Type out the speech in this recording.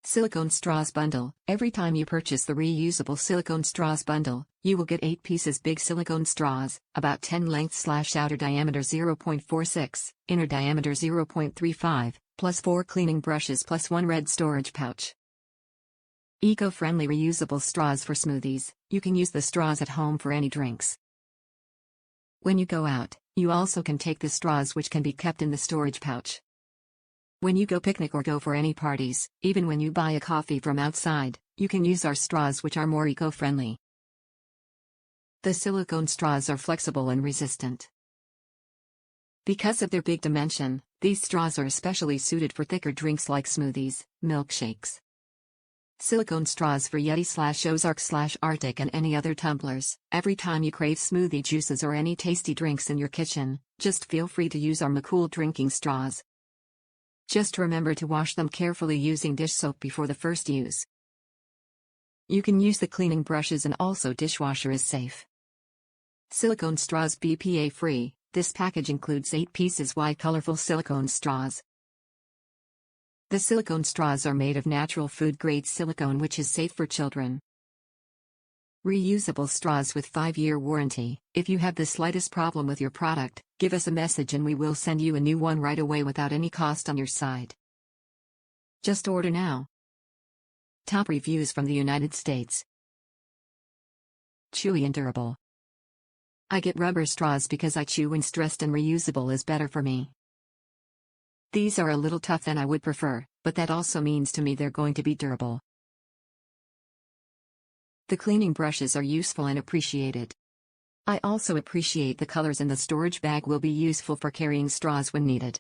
Silicone Straws Bundle. Every time you purchase the Reusable Silicone Straws Bundle, you will get 8 pieces big silicone straws, about 10 length/outer diameter 0.46, inner diameter 0.35, plus 4 cleaning brushes plus 1 red storage pouch. Eco-friendly reusable straws for smoothies. You can use the straws at home for any drinks. When you go out, you also can take the straws, which can be kept in the storage pouch. When you go picnic or go for any parties, even when you buy a coffee from outside, you can use our straws, which are more eco-friendly. The silicone straws are flexible and resistant. Because of their big dimension, these straws are especially suited for thicker drinks like smoothies, milkshakes. Silicone straws for Yeti Ozark Rtic and any other tumblers. Every time you crave smoothie juices or any tasty drinks in your kitchen, just feel free to use our Mcool drinking straws. Just remember to wash them carefully using dish soap before the first use. You can use the cleaning brushes, and also dishwasher is safe. Silicone straws BPA free. This package includes 8 pieces wide colorful silicone straws. The silicone straws are made of natural food-grade silicone, which is safe for children. Reusable straws with 5-year warranty. If you have the slightest problem with your product, give us a message and we will send you a new one right away without any cost on your side. Just order now. Top reviews from the United States. Chewy and durable. I get rubber straws because I chew when stressed, and reusable is better for me. These are a little tough than I would prefer, but that also means to me they're going to be durable. The cleaning brushes are useful and appreciated. I also appreciate the colors in the storage bag will be useful for carrying straws when needed.